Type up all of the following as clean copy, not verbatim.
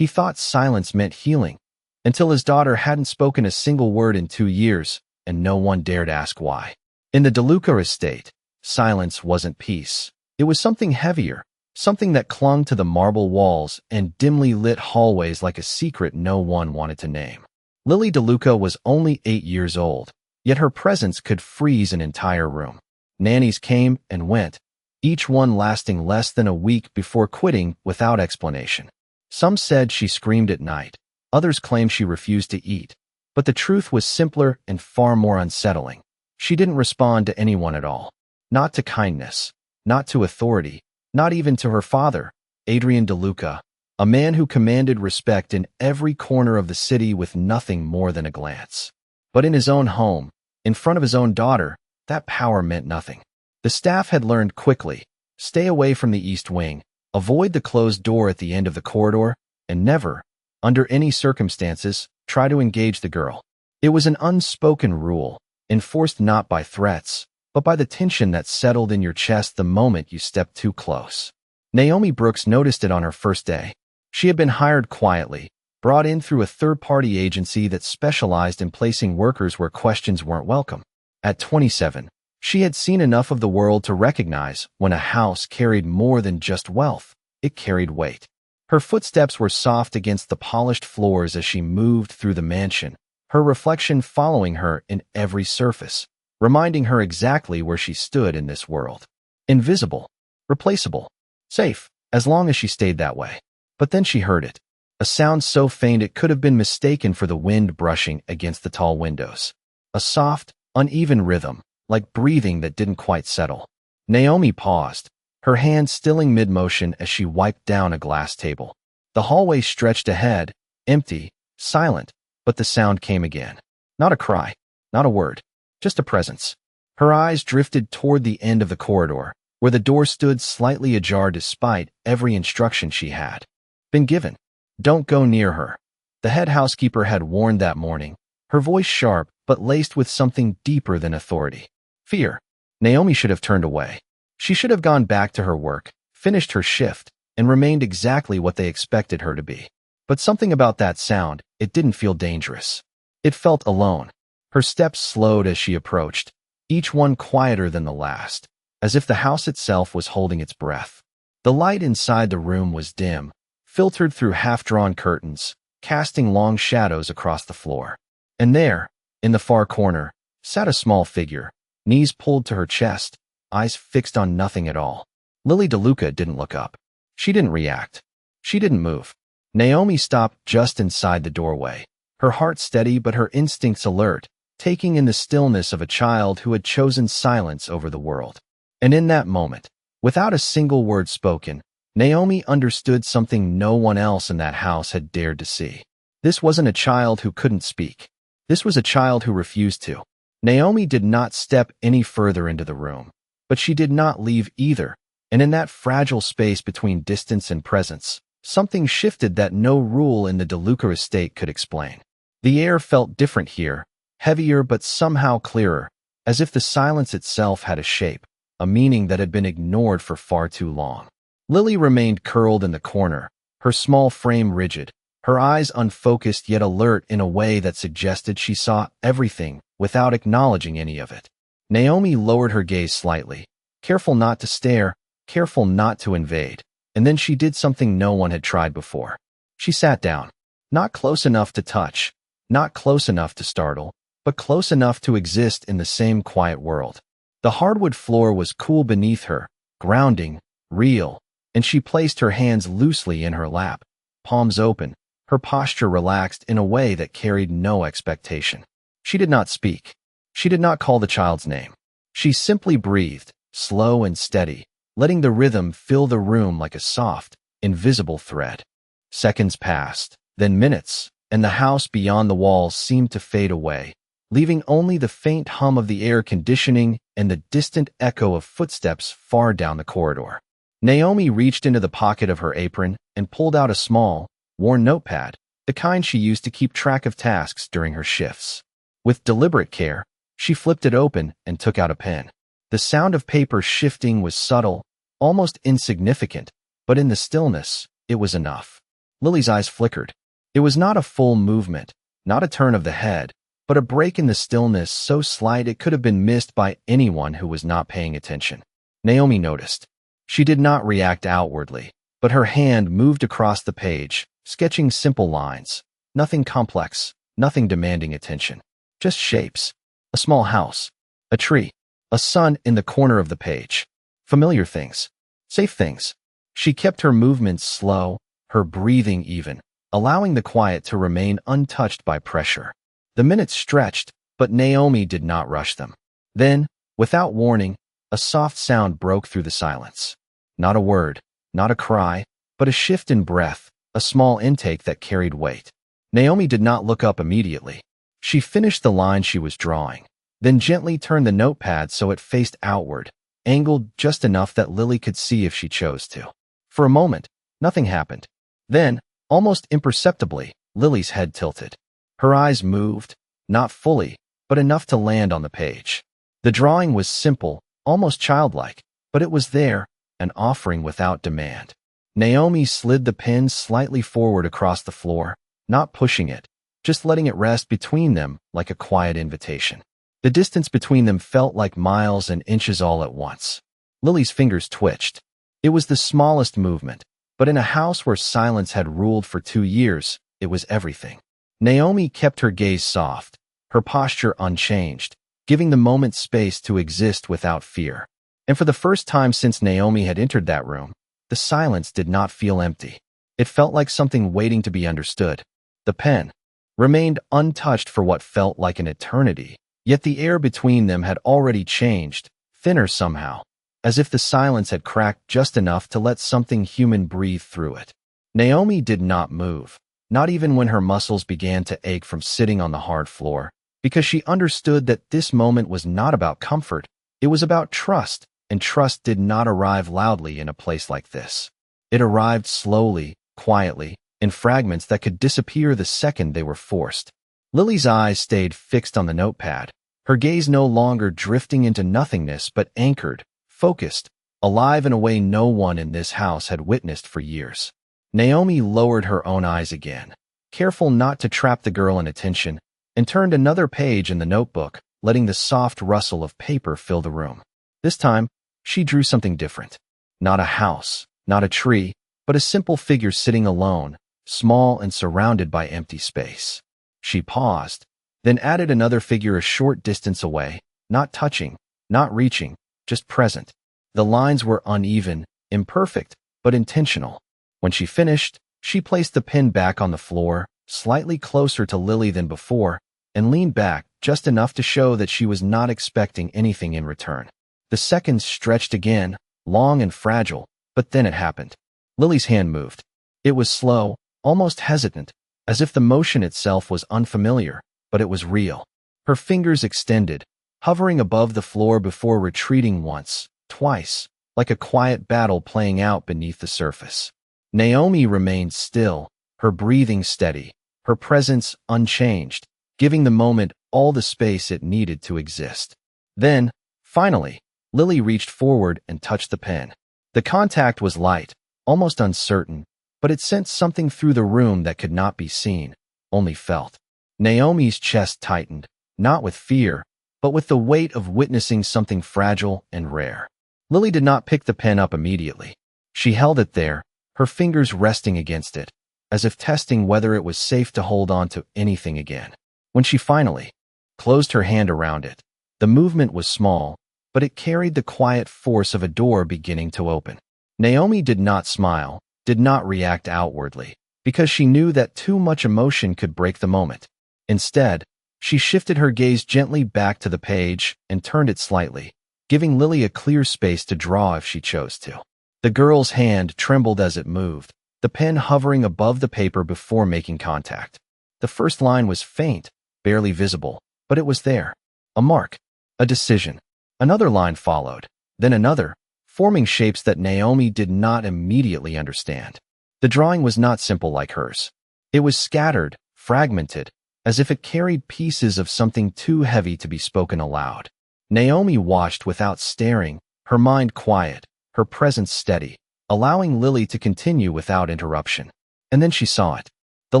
He thought silence meant healing, until his daughter hadn't spoken a single word in 2 years, and no one dared ask why. In the DeLuca estate, silence wasn't peace. It was something heavier, something that clung to the marble walls and dimly lit hallways like a secret no one wanted to name. Lily DeLuca was only 8 years old, yet her presence could freeze an entire room. Nannies came and went, each one lasting less than a week before quitting without explanation. Some said she screamed at night, others claimed she refused to eat, but the truth was simpler and far more unsettling. She didn't respond to anyone at all. Not to kindness, not to authority, not even to her father, Adrian DeLuca, a man who commanded respect in every corner of the city with nothing more than a glance. But in his own home, in front of his own daughter, that power meant nothing. The staff had learned quickly, stay away from the East Wing, avoid the closed door at the end of the corridor, and never, under any circumstances, try to engage the girl. It was an unspoken rule, enforced not by threats, but by the tension that settled in your chest the moment you stepped too close. Naomi Brooks noticed it on her first day. She had been hired quietly, brought in through a third-party agency that specialized in placing workers where questions weren't welcome. At 27, she had seen enough of the world to recognize when a house carried more than just wealth, it carried weight. Her footsteps were soft against the polished floors as she moved through the mansion, her reflection following her in every surface, reminding her exactly where she stood in this world. Invisible, replaceable, safe, as long as she stayed that way. But then she heard it, a sound so faint it could have been mistaken for the wind brushing against the tall windows. A soft, uneven rhythm, like breathing that didn't quite settle. Naomi paused, her hand stilling mid-motion as she wiped down a glass table. The hallway stretched ahead, empty, silent, but the sound came again. Not a cry, not a word, just a presence. Her eyes drifted toward the end of the corridor, where the door stood slightly ajar despite every instruction she had been given. Don't go near her. The head housekeeper had warned that morning, her voice sharp but laced with something deeper than authority. Fear. Naomi should have turned away. She should have gone back to her work, finished her shift, and remained exactly what they expected her to be. But something about that sound, it didn't feel dangerous. It felt alone. Her steps slowed as she approached, each one quieter than the last, as if the house itself was holding its breath. The light inside the room was dim, filtered through half-drawn curtains, casting long shadows across the floor. And there, in the far corner, sat a small figure, knees pulled to her chest, eyes fixed on nothing at all. Lily DeLuca didn't look up. She didn't react. She didn't move. Naomi stopped just inside the doorway, her heart steady but her instincts alert, taking in the stillness of a child who had chosen silence over the world. And in that moment, without a single word spoken, Naomi understood something no one else in that house had dared to see. This wasn't a child who couldn't speak. This was a child who refused to. Naomi did not step any further into the room, but she did not leave either, and in that fragile space between distance and presence, something shifted that no rule in the DeLuca estate could explain. The air felt different here, heavier but somehow clearer, as if the silence itself had a shape, a meaning that had been ignored for far too long. Lily remained curled in the corner, her small frame rigid, her eyes unfocused yet alert in a way that suggested she saw everything without acknowledging any of it. Naomi lowered her gaze slightly, careful not to stare, careful not to invade, and then she did something no one had tried before. She sat down, not close enough to touch, not close enough to startle, but close enough to exist in the same quiet world. The hardwood floor was cool beneath her, grounding, real, and she placed her hands loosely in her lap, palms open, her posture relaxed in a way that carried no expectation. She did not speak. She did not call the child's name. She simply breathed, slow and steady, letting the rhythm fill the room like a soft, invisible thread. Seconds passed, then minutes, and the house beyond the walls seemed to fade away, leaving only the faint hum of the air conditioning and the distant echo of footsteps far down the corridor. Naomi reached into the pocket of her apron and pulled out a small, worn notepad, the kind she used to keep track of tasks during her shifts. With deliberate care, she flipped it open and took out a pen. The sound of paper shifting was subtle, almost insignificant, but in the stillness, it was enough. Lily's eyes flickered. It was not a full movement, not a turn of the head, but a break in the stillness so slight it could have been missed by anyone who was not paying attention. Naomi noticed. She did not react outwardly, but her hand moved across the page, sketching simple lines. Nothing complex, nothing demanding attention. Just shapes. A small house. A tree. A sun in the corner of the page. Familiar things. Safe things. She kept her movements slow, her breathing even, allowing the quiet to remain untouched by pressure. The minutes stretched, but Naomi did not rush them. Then, without warning, a soft sound broke through the silence. Not a word, not a cry, but a shift in breath, a small intake that carried weight. Naomi did not look up immediately. She finished the line she was drawing, then gently turned the notepad so it faced outward, angled just enough that Lily could see if she chose to. For a moment, nothing happened. Then, almost imperceptibly, Lily's head tilted. Her eyes moved, not fully, but enough to land on the page. The drawing was simple, almost childlike, but it was there, an offering without demand. Naomi slid the pen slightly forward across the floor, not pushing it, just letting it rest between them like a quiet invitation. The distance between them felt like miles and inches all at once. Lily's fingers twitched. It was the smallest movement, but in a house where silence had ruled for 2 years, it was everything. Naomi kept her gaze soft, her posture unchanged, giving the moment space to exist without fear. And for the first time since Naomi had entered that room, the silence did not feel empty. It felt like something waiting to be understood. The pen remained untouched for what felt like an eternity, yet the air between them had already changed, thinner somehow, as if the silence had cracked just enough to let something human breathe through it. Naomi did not move, not even when her muscles began to ache from sitting on the hard floor, because she understood that this moment was not about comfort, it was about trust, and trust did not arrive loudly in a place like this. It arrived slowly, quietly, in fragments that could disappear the second they were forced. Lily's eyes stayed fixed on the notepad, her gaze no longer drifting into nothingness but anchored, focused, alive in a way no one in this house had witnessed for years. Naomi lowered her own eyes again, careful not to trap the girl in attention, and turned another page in the notebook, letting the soft rustle of paper fill the room. This time, she drew something different. Not a house, not a tree, but a simple figure sitting alone, small and surrounded by empty space. She paused, then added another figure a short distance away, not touching, not reaching, just present. The lines were uneven, imperfect, but intentional. When she finished, she placed the pen back on the floor, slightly closer to Lily than before, and leaned back just enough to show that she was not expecting anything in return. The seconds stretched again, long and fragile, but then it happened. Lily's hand moved. It was slow, almost hesitant, as if the motion itself was unfamiliar, but it was real. Her fingers extended, hovering above the floor before retreating once, twice, like a quiet battle playing out beneath the surface. Naomi remained still, her breathing steady, her presence unchanged, giving the moment all the space it needed to exist. Then, finally, Lily reached forward and touched the pen. The contact was light, almost uncertain, but it sent something through the room that could not be seen, only felt. Naomi's chest tightened, not with fear, but with the weight of witnessing something fragile and rare. Lily did not pick the pen up immediately. She held it there, her fingers resting against it, as if testing whether it was safe to hold on to anything again. When she finally closed her hand around it, the movement was small, but it carried the quiet force of a door beginning to open. Naomi did not smile, did not react outwardly, because she knew that too much emotion could break the moment. Instead, she shifted her gaze gently back to the page and turned it slightly, giving Lily a clear space to draw if she chose to. The girl's hand trembled as it moved, the pen hovering above the paper before making contact. The first line was faint, barely visible, but it was there. A mark, a decision. Another line followed, then another, forming shapes that Naomi did not immediately understand. The drawing was not simple like hers. It was scattered, fragmented, as if it carried pieces of something too heavy to be spoken aloud. Naomi watched without staring, her mind quiet, her presence steady, allowing Lily to continue without interruption. And then she saw it. The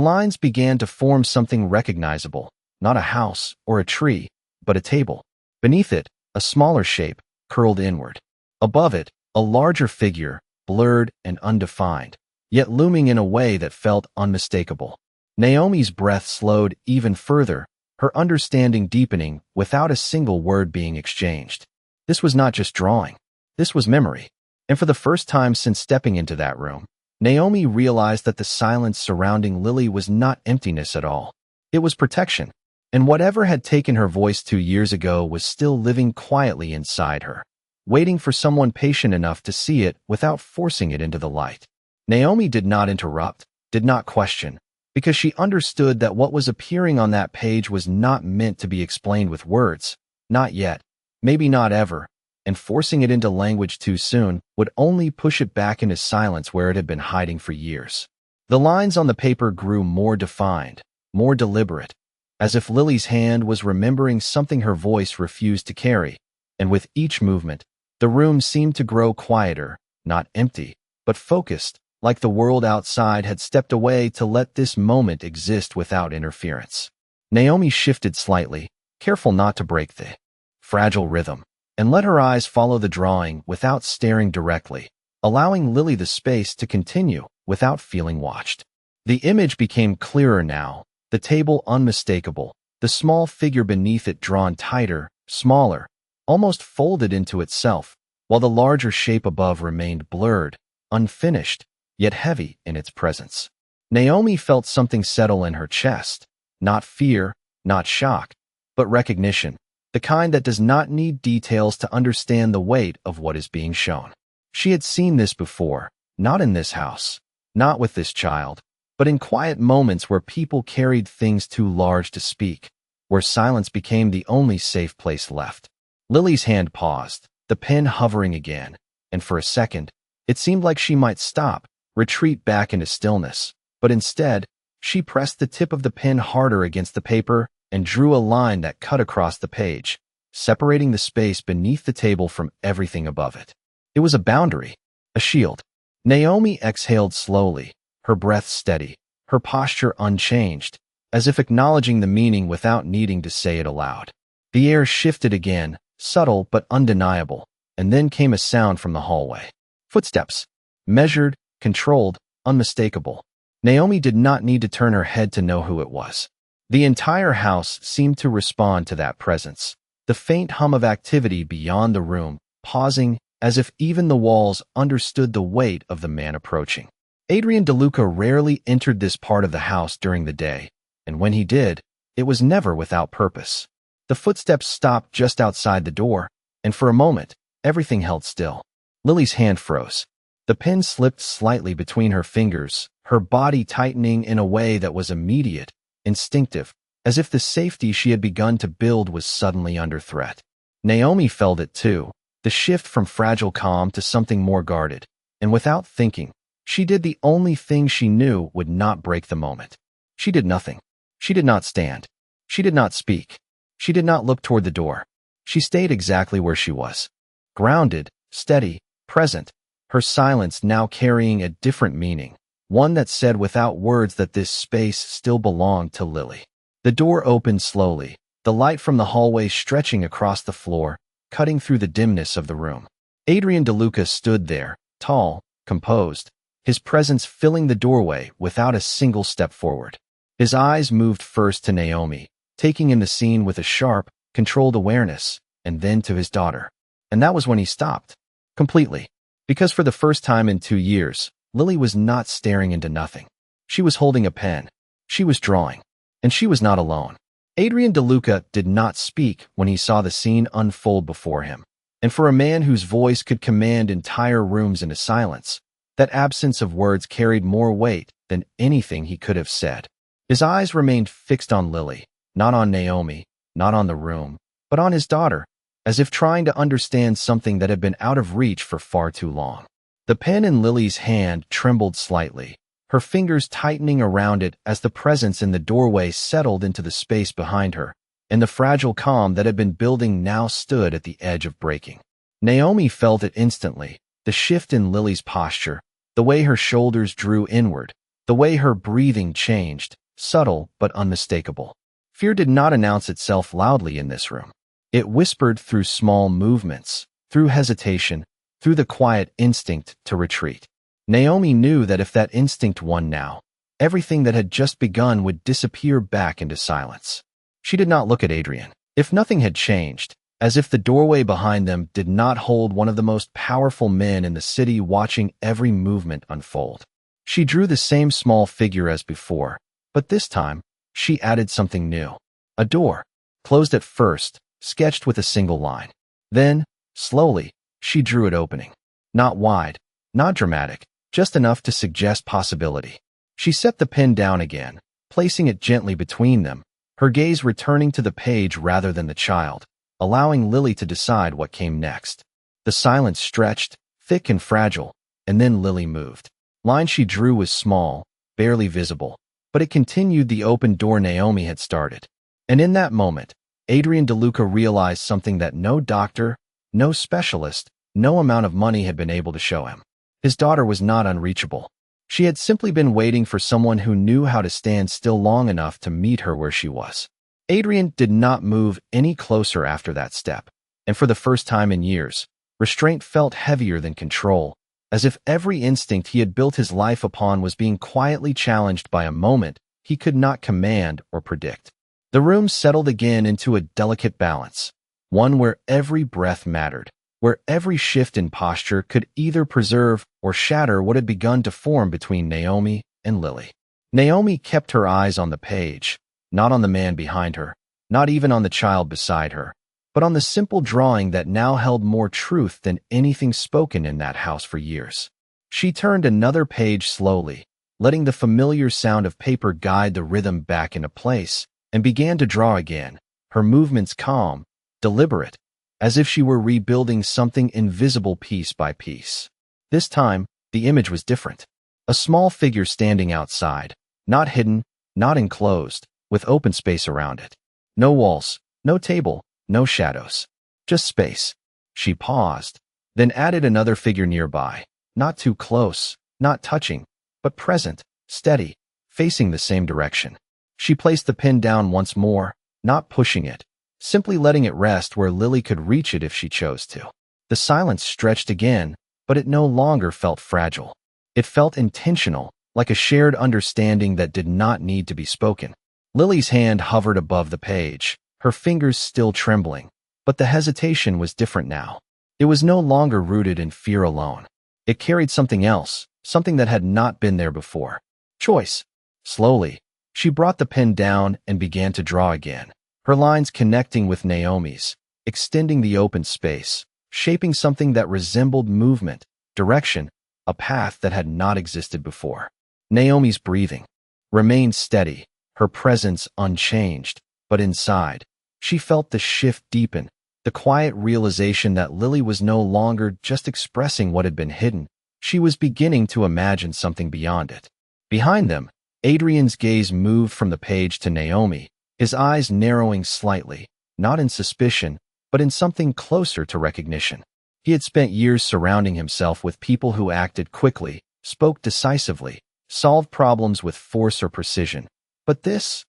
lines began to form something recognizable, not a house or a tree, but a table. Beneath it, a smaller shape, curled inward. Above it, a larger figure, blurred and undefined, yet looming in a way that felt unmistakable. Naomi's breath slowed even further, her understanding deepening without a single word being exchanged. This was not just drawing. This was memory. And for the first time since stepping into that room, Naomi realized that the silence surrounding Lily was not emptiness at all. It was protection. And whatever had taken her voice 2 years ago was still living quietly inside her, waiting for someone patient enough to see it without forcing it into the light. Naomi did not interrupt, did not question, because she understood that what was appearing on that page was not meant to be explained with words. Not yet, maybe not ever, and forcing it into language too soon would only push it back into silence where it had been hiding for years. The lines on the paper grew more defined, more deliberate, as if Lily's hand was remembering something her voice refused to carry, and with each movement, the room seemed to grow quieter, not empty, but focused, like the world outside had stepped away to let this moment exist without interference. Naomi shifted slightly, careful not to break the fragile rhythm, and let her eyes follow the drawing without staring directly, allowing Lily the space to continue without feeling watched. The image became clearer now, the table unmistakable, the small figure beneath it drawn tighter, smaller, almost folded into itself, while the larger shape above remained blurred, unfinished, yet heavy in its presence. Naomi felt something settle in her chest, not fear, not shock, but recognition, the kind that does not need details to understand the weight of what is being shown. She had seen this before, not in this house, not with this child, but in quiet moments where people carried things too large to speak, where silence became the only safe place left. Lily's hand paused, the pen hovering again, and for a second, it seemed like she might stop, retreat back into stillness, but instead, she pressed the tip of the pen harder against the paper and drew a line that cut across the page, separating the space beneath the table from everything above it. It was a boundary, a shield. Naomi exhaled slowly, her breath steady, her posture unchanged, as if acknowledging the meaning without needing to say it aloud. The air shifted again, subtle but undeniable, and then came a sound from the hallway. Footsteps. Measured, controlled, unmistakable. Naomi did not need to turn her head to know who it was. The entire house seemed to respond to that presence, the faint hum of activity beyond the room, pausing as if even the walls understood the weight of the man approaching. Adrian DeLuca rarely entered this part of the house during the day, and when he did, it was never without purpose. The footsteps stopped just outside the door, and for a moment, everything held still. Lily's hand froze. The pen slipped slightly between her fingers, her body tightening in a way that was immediate, instinctive, as if the safety she had begun to build was suddenly under threat. Naomi felt it too, the shift from fragile calm to something more guarded, and without thinking, she did the only thing she knew would not break the moment. She did nothing. She did not stand. She did not speak. She did not look toward the door. She stayed exactly where she was. Grounded, steady, present, her silence now carrying a different meaning, one that said without words that this space still belonged to Lily. The door opened slowly, the light from the hallway stretching across the floor, cutting through the dimness of the room. Adrian DeLuca stood there, tall, composed, his presence filling the doorway without a single step forward. His eyes moved first to Naomi, taking in the scene with a sharp, controlled awareness, and then to his daughter. And that was when he stopped. Completely. Because for the first time in 2 years, Lily was not staring into nothing. She was holding a pen. She was drawing. And she was not alone. Adrian DeLuca did not speak when he saw the scene unfold before him. And for a man whose voice could command entire rooms into silence, that absence of words carried more weight than anything he could have said. His eyes remained fixed on Lily, not on Naomi, not on the room, but on his daughter, as if trying to understand something that had been out of reach for far too long. The pen in Lily's hand trembled slightly, her fingers tightening around it as the presence in the doorway settled into the space behind her, and the fragile calm that had been building now stood at the edge of breaking. Naomi felt it instantly, the shift in Lily's posture, the way her shoulders drew inward, The way her breathing changed, subtle but unmistakable. Fear did not announce itself loudly in this room. It whispered through small movements, through hesitation, through the quiet instinct to retreat. Naomi knew that if that instinct won now, everything that had just begun would disappear back into silence. She did not look at Adrian. If nothing had changed, as if the doorway behind them did not hold one of the most powerful men in the city watching every movement unfold. She drew the same small figure as before, but this time, she added something new. A door, closed at first, sketched with a single line. Then, slowly, she drew it opening. Not wide, not dramatic, just enough to suggest possibility. She set the pen down again, placing it gently between them, her gaze returning to the page rather than the child, allowing Lily to decide what came next. The silence stretched, thick and fragile, and then Lily moved. Line she drew was small, barely visible, but it continued the open door Naomi had started. And in that moment, Adrian DeLuca realized something that no doctor, no specialist, no amount of money had been able to show him. His daughter was not unreachable. She had simply been waiting for someone who knew how to stand still long enough to meet her where she was. Adrian did not move any closer after that step, and for the first time in years, restraint felt heavier than control, as if every instinct he had built his life upon was being quietly challenged by a moment he could not command or predict. The room settled again into a delicate balance, one where every breath mattered, where every shift in posture could either preserve or shatter what had begun to form between Naomi and Lily. Naomi kept her eyes on the page, not on the man behind her, not even on the child beside her, but on the simple drawing that now held more truth than anything spoken in that house for years. She turned another page slowly, letting the familiar sound of paper guide the rhythm back into place, and began to draw again, her movements calm, deliberate, as if she were rebuilding something invisible piece by piece. This time, the image was different. A small figure standing outside, not hidden, not enclosed, with open space around it. No walls, no table, no shadows. Just space. She paused, then added another figure nearby, not too close, not touching, but present, steady, facing the same direction. She placed the pen down once more, not pushing it, simply letting it rest where Lily could reach it if she chose to. The silence stretched again, but it no longer felt fragile. It felt intentional, like a shared understanding that did not need to be spoken. Lily's hand hovered above the page, her fingers still trembling, but the hesitation was different now. It was no longer rooted in fear alone. It carried something else, something that had not been there before. Choice. Slowly, she brought the pen down and began to draw again, her lines connecting with Naomi's, extending the open space, shaping something that resembled movement, direction, a path that had not existed before. Naomi's breathing remained steady, her presence unchanged, but inside, she felt the shift deepen, the quiet realization that Lily was no longer just expressing what had been hidden, she was beginning to imagine something beyond it. Behind them, Adrian's gaze moved from the page to Naomi, his eyes narrowing slightly, not in suspicion, but in something closer to recognition. He had spent years surrounding himself with people who acted quickly, spoke decisively, solved problems with force or precision. But this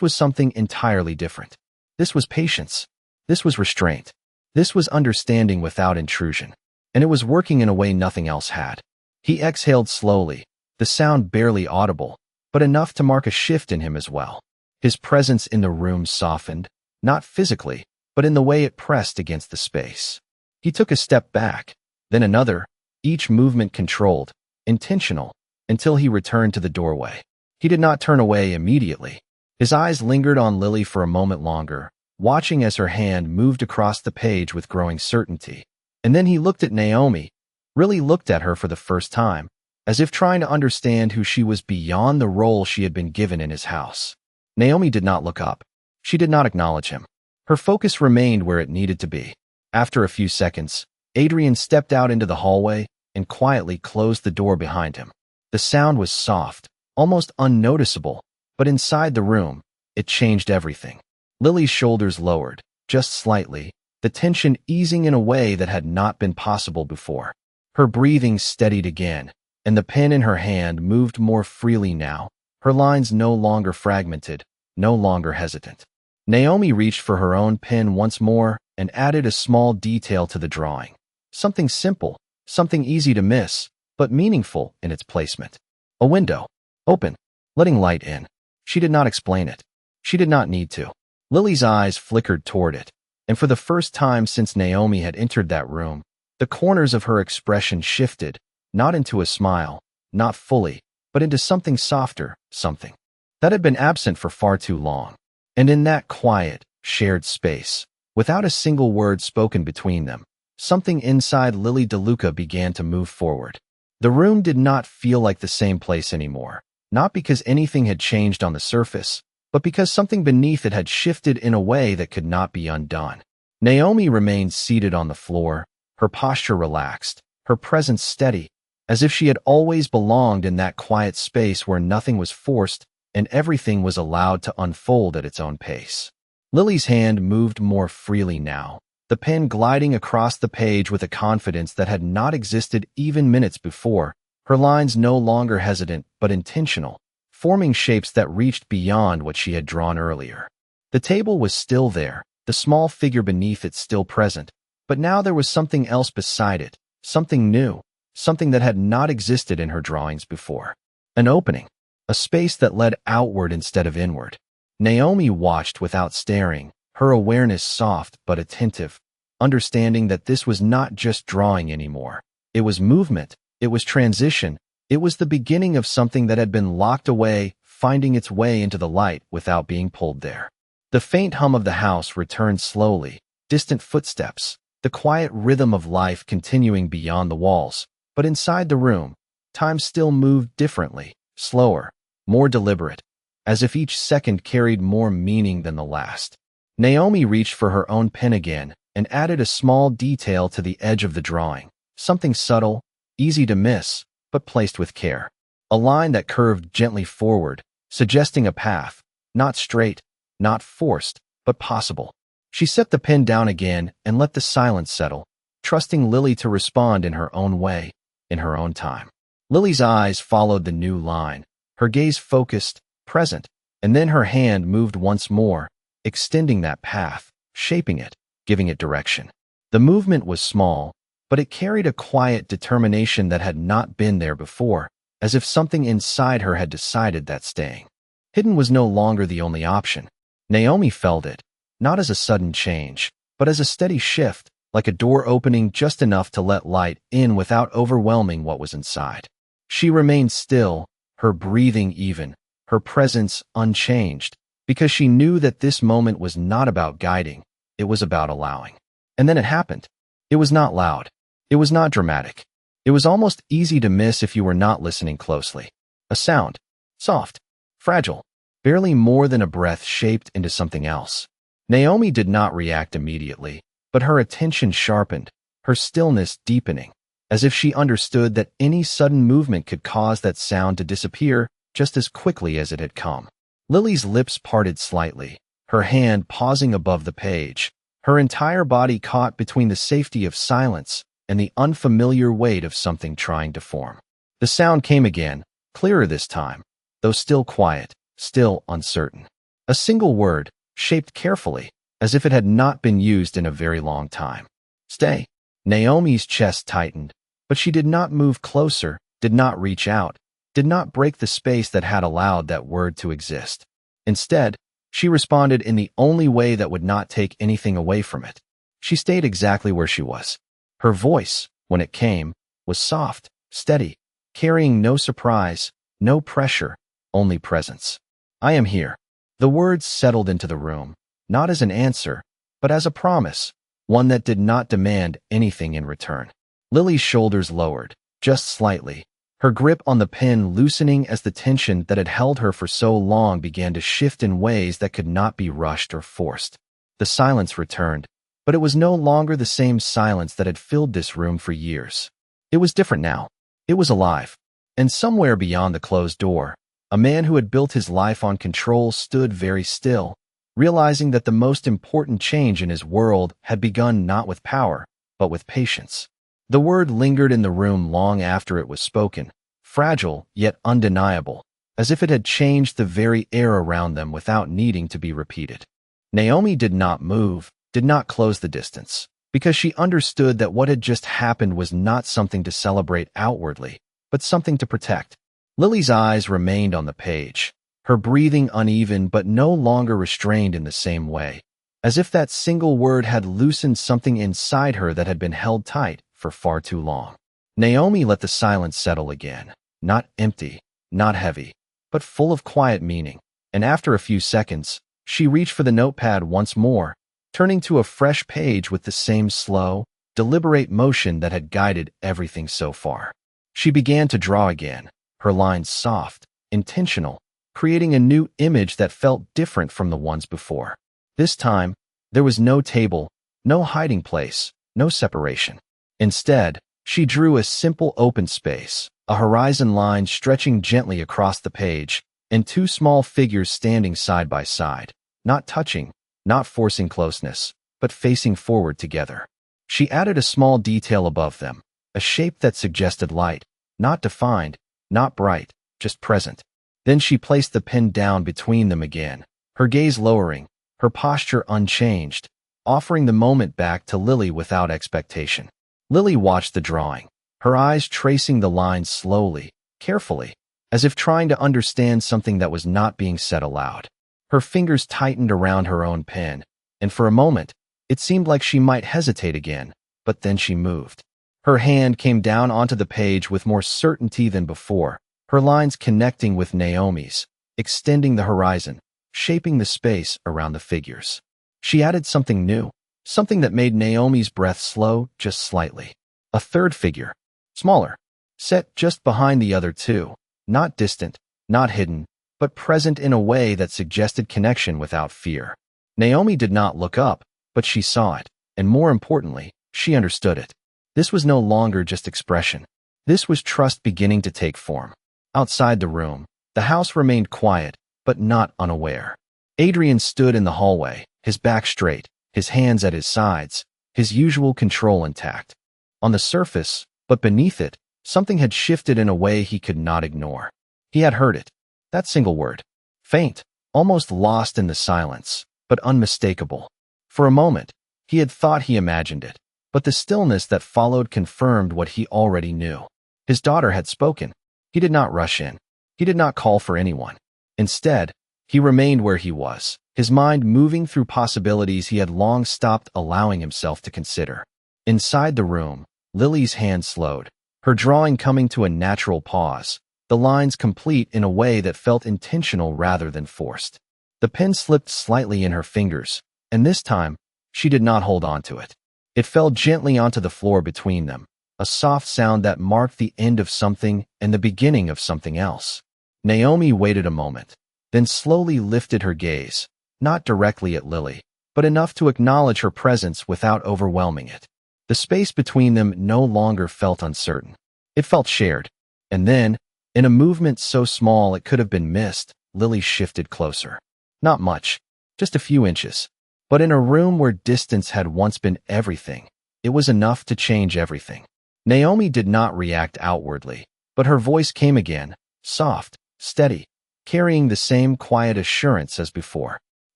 was something entirely different. This was patience. This was restraint. This was understanding without intrusion. And it was working in a way nothing else had. He exhaled slowly, the sound barely audible, but enough to mark a shift in him as well. His presence in the room softened, not physically, but in the way it pressed against the space. He took a step back, then another, each movement controlled, intentional, until he returned to the doorway. He did not turn away immediately. His eyes lingered on Lily for a moment longer, watching as her hand moved across the page with growing certainty. And then he looked at Naomi, really looked at her for the first time, as if trying to understand who she was beyond the role she had been given in his house. Naomi did not look up. She did not acknowledge him. Her focus remained where it needed to be. After a few seconds, Adrian stepped out into the hallway and quietly closed the door behind him. The sound was soft, almost unnoticeable, but inside the room, it changed everything. Lily's shoulders lowered, just slightly, the tension easing in a way that had not been possible before. Her breathing steadied again, and the pen in her hand moved more freely now, her lines no longer fragmented, no longer hesitant. Naomi reached for her own pen once more and added a small detail to the drawing. Something simple, something easy to miss, but meaningful in its placement. A window. Open. Letting light in. She did not explain it. She did not need to. Lily's eyes flickered toward it, and for the first time since Naomi had entered that room, the corners of her expression shifted, not into a smile, not fully, but into something softer, something that had been absent for far too long. And in that quiet, shared space, without a single word spoken between them, something inside Lily DeLuca began to move forward. The room did not feel like the same place anymore, not because anything had changed on the surface, but because something beneath it had shifted in a way that could not be undone. Naomi remained seated on the floor, her posture relaxed, her presence steady, as if she had always belonged in that quiet space where nothing was forced and everything was allowed to unfold at its own pace. Lily's hand moved more freely now, the pen gliding across the page with a confidence that had not existed even minutes before, her lines no longer hesitant but intentional, forming shapes that reached beyond what she had drawn earlier. The table was still there, the small figure beneath it still present, but now there was something else beside it, something new, something that had not existed in her drawings before. An opening, a space that led outward instead of inward. Naomi watched without staring, her awareness soft but attentive, understanding that this was not just drawing anymore. It was movement, it was transition, it was the beginning of something that had been locked away, finding its way into the light without being pulled there. The faint hum of the house returned slowly, distant footsteps, the quiet rhythm of life continuing beyond the walls. But inside the room, time still moved differently, slower, more deliberate, as if each second carried more meaning than the last. Naomi reached for her own pen again and added a small detail to the edge of the drawing, something subtle, easy to miss, but placed with care. A line that curved gently forward, suggesting a path, not straight, not forced, but possible. She set the pen down again and let the silence settle, trusting Lily to respond in her own way, in her own time. Lily's eyes followed the new line, her gaze focused, present, and then her hand moved once more, extending that path, shaping it, giving it direction. The movement was small, but it carried a quiet determination that had not been there before, as if something inside her had decided that staying hidden was no longer the only option. Naomi felt it, not as a sudden change, but as a steady shift, like a door opening just enough to let light in without overwhelming what was inside. She remained still, her breathing even, her presence unchanged, because she knew that this moment was not about guiding, it was about allowing. And then it happened. It was not loud. It was not dramatic. It was almost easy to miss if you were not listening closely. A sound, soft, fragile, barely more than a breath shaped into something else. Naomi did not react immediately, but her attention sharpened, her stillness deepening, as if she understood that any sudden movement could cause that sound to disappear just as quickly as it had come. Lily's lips parted slightly, her hand pausing above the page, her entire body caught between the safety of silence and the unfamiliar weight of something trying to form. The sound came again, clearer this time, though still quiet, still uncertain. A single word, shaped carefully, as if it had not been used in a very long time. Stay. Naomi's chest tightened, but she did not move closer, did not reach out, did not break the space that had allowed that word to exist. Instead, she responded in the only way that would not take anything away from it. She stayed exactly where she was. Her voice, when it came, was soft, steady, carrying no surprise, no pressure, only presence. I am here. The words settled into the room, not as an answer, but as a promise, one that did not demand anything in return. Lily's shoulders lowered, just slightly, her grip on the pen loosening as the tension that had held her for so long began to shift in ways that could not be rushed or forced. The silence returned, but it was no longer the same silence that had filled this room for years. It was different now. It was alive. And somewhere beyond the closed door, a man who had built his life on control stood very still, realizing that the most important change in his world had begun not with power, but with patience. The word lingered in the room long after it was spoken, fragile yet undeniable, as if it had changed the very air around them without needing to be repeated. Naomi did not move, did not close the distance, because she understood that what had just happened was not something to celebrate outwardly, but something to protect. Lily's eyes remained on the page, her breathing uneven but no longer restrained in the same way, as if that single word had loosened something inside her that had been held tight for far too long. Naomi let the silence settle again, not empty, not heavy, but full of quiet meaning, and after a few seconds, she reached for the notepad once more, turning to a fresh page with the same slow, deliberate motion that had guided everything so far. She began to draw again, her lines soft, intentional, creating a new image that felt different from the ones before. This time, there was no table, no hiding place, no separation. Instead, she drew a simple open space, a horizon line stretching gently across the page, and two small figures standing side by side, not touching, not forcing closeness, but facing forward together. She added a small detail above them, a shape that suggested light, not defined, not bright, just present. Then she placed the pen down between them again, her gaze lowering, her posture unchanged, offering the moment back to Lily without expectation. Lily watched the drawing, her eyes tracing the lines slowly, carefully, as if trying to understand something that was not being said aloud. Her fingers tightened around her own pen, and for a moment, it seemed like she might hesitate again, but then she moved. Her hand came down onto the page with more certainty than before, her lines connecting with Naomi's, extending the horizon, shaping the space around the figures. She added something new, something that made Naomi's breath slow just slightly. A third figure, smaller, set just behind the other two, not distant, not hidden, but present in a way that suggested connection without fear. Naomi did not look up, but she saw it, and more importantly, she understood it. This was no longer just expression. This was trust beginning to take form. Outside the room, the house remained quiet, but not unaware. Adrian stood in the hallway, his back straight, his hands at his sides, his usual control intact. On the surface, but beneath it, something had shifted in a way he could not ignore. He had heard it. That single word. Faint, almost lost in the silence, but unmistakable. For a moment, he had thought he imagined it, but the stillness that followed confirmed what he already knew. His daughter had spoken. He did not rush in. He did not call for anyone. Instead, he remained where he was, his mind moving through possibilities he had long stopped allowing himself to consider. Inside the room, Lily's hand slowed, her drawing coming to a natural pause, the lines complete in a way that felt intentional rather than forced. The pen slipped slightly in her fingers, and this time, she did not hold on to it. It fell gently onto the floor between them, a soft sound that marked the end of something and the beginning of something else. Naomi waited a moment, then slowly lifted her gaze, not directly at Lily, but enough to acknowledge her presence without overwhelming it. The space between them no longer felt uncertain. It felt shared. And then, in a movement so small it could have been missed, Lily shifted closer. Not much, just a few inches. But in a room where distance had once been everything, it was enough to change everything. Naomi did not react outwardly, but her voice came again, soft, steady, carrying the same quiet assurance as before.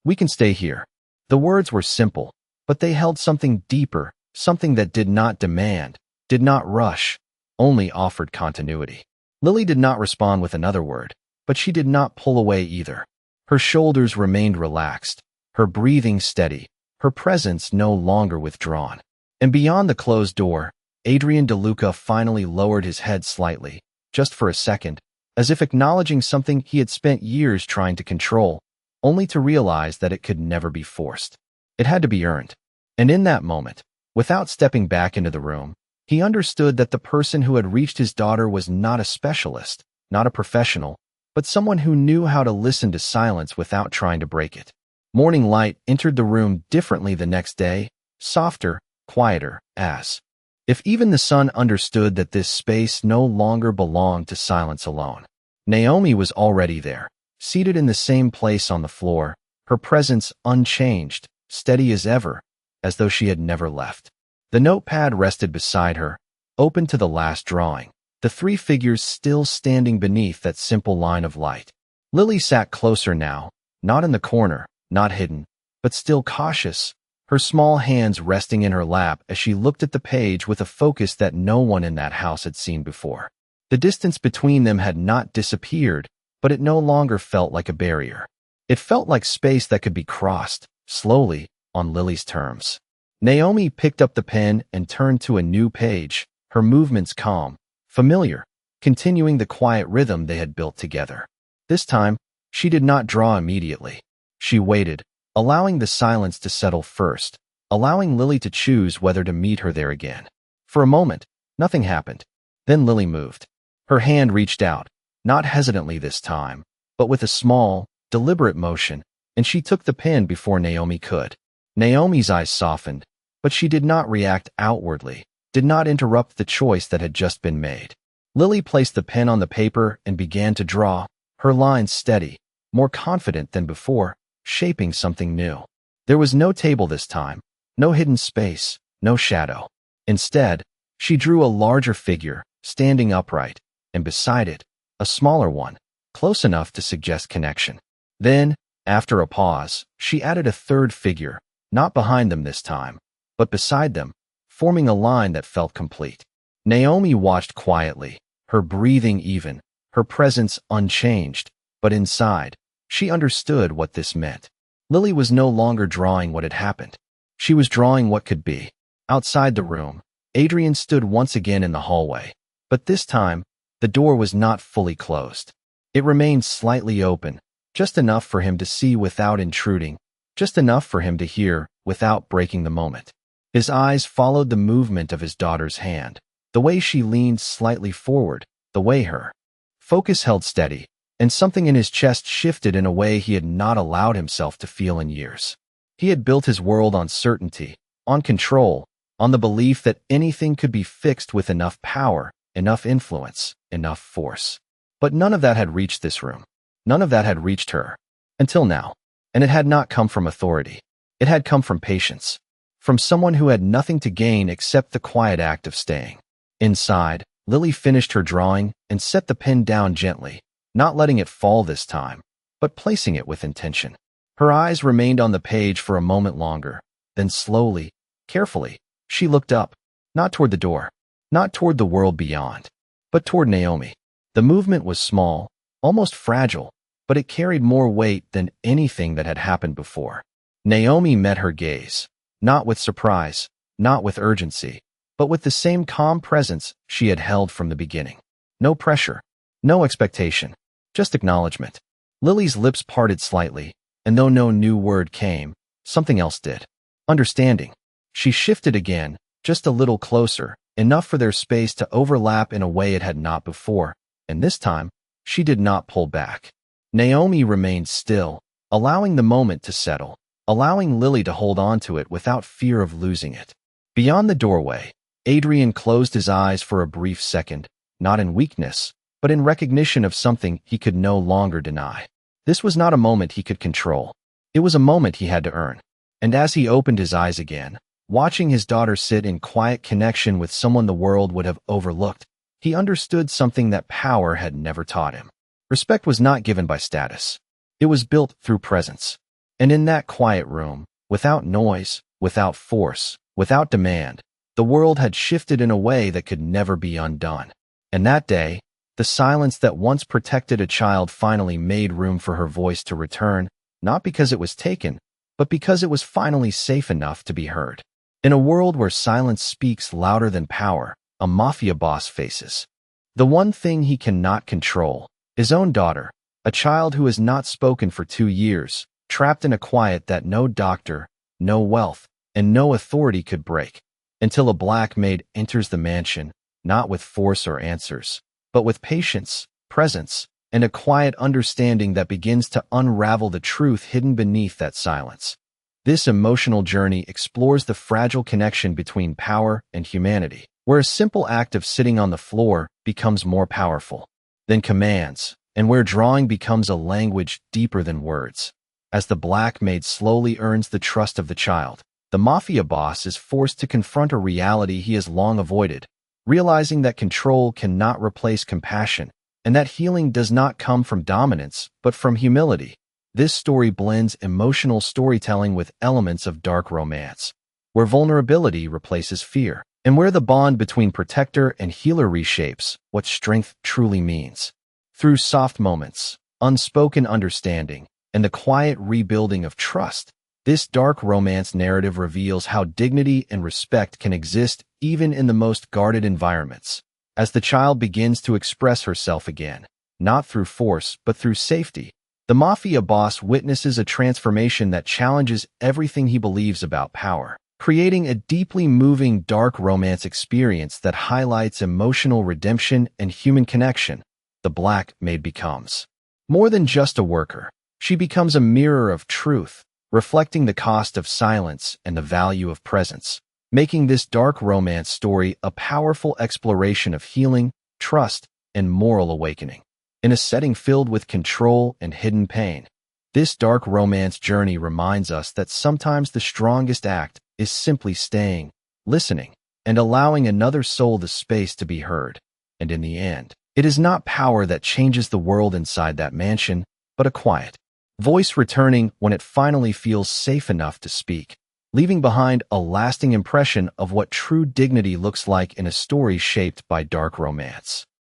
We can stay here. The words were simple, but they held something deeper, something that did not demand, did not rush, only offered continuity. Lily did not respond with another word, but she did not pull away either. Her shoulders remained relaxed, her breathing steady, her presence no longer withdrawn. And beyond the closed door, Adrian DeLuca finally lowered his head slightly, just for a second, as if acknowledging something he had spent years trying to control, only to realize that it could never be forced. It had to be earned. And in that moment, without stepping back into the room, he understood that the person who had reached his daughter was not a specialist, not a professional, but someone who knew how to listen to silence without trying to break it. Morning light entered the room differently the next day, softer, quieter, as if even the sun understood that this space no longer belonged to silence alone. Naomi was already there, seated in the same place on the floor, her presence unchanged, steady as ever, as though she had never left. The notepad rested beside her, open to the last drawing, the three figures still standing beneath that simple line of light. Lily sat closer now, not in the corner, not hidden, but still cautious, her small hands resting in her lap as she looked at the page with a focus that no one in that house had seen before. The distance between them had not disappeared, but it no longer felt like a barrier. It felt like space that could be crossed, slowly, on Lily's terms. Naomi picked up the pen and turned to a new page, her movements calm, familiar, continuing the quiet rhythm they had built together. This time, she did not draw immediately. She waited, allowing the silence to settle first, allowing Lily to choose whether to meet her there again. For a moment, nothing happened. Then Lily moved. Her hand reached out, not hesitantly this time, but with a small, deliberate motion, and she took the pen before Naomi could. Naomi's eyes softened, but she did not react outwardly, did not interrupt the choice that had just been made. Lily placed the pen on the paper and began to draw, her lines steady, more confident than before, shaping something new. There was no table this time, no hidden space, no shadow. Instead, she drew a larger figure, standing upright, and beside it, a smaller one, close enough to suggest connection. Then, after a pause, she added a third figure, not behind them this time, but beside them, forming a line that felt complete. Naomi watched quietly, her breathing even, her presence unchanged, but inside, she understood what this meant. Lily was no longer drawing what had happened. She was drawing what could be. Outside the room, Adrian stood once again in the hallway, but this time, the door was not fully closed. It remained slightly open, just enough for him to see without intruding, just enough for him to hear without breaking the moment. His eyes followed the movement of his daughter's hand, the way she leaned slightly forward, the way her focus held steady, and something in his chest shifted in a way he had not allowed himself to feel in years. He had built his world on certainty, on control, on the belief that anything could be fixed with enough power, enough influence, enough force. But none of that had reached this room. None of that had reached her. Until now. And it had not come from authority. It had come from patience. From someone who had nothing to gain except the quiet act of staying. Inside, Lily finished her drawing and set the pen down gently, not letting it fall this time, but placing it with intention. Her eyes remained on the page for a moment longer, then slowly, carefully, she looked up, not toward the door, not toward the world beyond, but toward Naomi. The movement was small, almost fragile, but it carried more weight than anything that had happened before. Naomi met her gaze, not with surprise, not with urgency, but with the same calm presence she had held from the beginning. No pressure, no expectation, just acknowledgement. Lily's lips parted slightly, and though no new word came, something else did. Understanding. She shifted again, just a little closer, enough for their space to overlap in a way it had not before, and this time, she did not pull back. Naomi remained still, allowing the moment to settle, allowing Lily to hold on to it without fear of losing it. Beyond the doorway, Adrian closed his eyes for a brief second, not in weakness, but in recognition of something he could no longer deny. This was not a moment he could control. It was a moment he had to earn. And as he opened his eyes again, watching his daughter sit in quiet connection with someone the world would have overlooked, he understood something that power had never taught him. Respect was not given by status. It was built through presence. And in that quiet room, without noise, without force, without demand, the world had shifted in a way that could never be undone. And that day, the silence that once protected a child finally made room for her voice to return, not because it was taken, but because it was finally safe enough to be heard. In a world where silence speaks louder than power, a mafia boss faces the one thing he cannot control, his own daughter, a child who has not spoken for 2 years, trapped in a quiet that no doctor, no wealth, and no authority could break, until a Black Maid enters the mansion, not with force or answers, but with patience, presence, and a quiet understanding that begins to unravel the truth hidden beneath that silence. This emotional journey explores the fragile connection between power and humanity, where a simple act of sitting on the floor becomes more powerful than commands, and where drawing becomes a language deeper than words. As the Black Maid slowly earns the trust of the child, the mafia boss is forced to confront a reality he has long avoided. realizing that control cannot replace compassion, and that healing does not come from dominance, but from humility. This story blends emotional storytelling with elements of dark romance, where vulnerability replaces fear, and where the bond between protector and healer reshapes what strength truly means. Through soft moments, unspoken understanding, and the quiet rebuilding of trust, this dark romance narrative reveals how dignity and respect can exist even in the most guarded environments. As the child begins to express herself again, not through force but through safety, the Mafia Boss witnesses a transformation that challenges everything he believes about power, creating a deeply moving dark romance experience that highlights emotional redemption and human connection. The Black Maid becomes more than just a worker. She becomes a mirror of truth, reflecting the cost of silence and the value of presence, making this dark romance story a powerful exploration of healing, trust, and moral awakening. In a setting filled with control and hidden pain, this dark romance journey reminds us that sometimes the strongest act is simply staying, listening, and allowing another soul the space to be heard. And in the end, it is not power that changes the world inside that mansion, but a quiet voice returning when it finally feels safe enough to speak, leaving behind a lasting impression of what true dignity looks like in a story shaped by dark romance.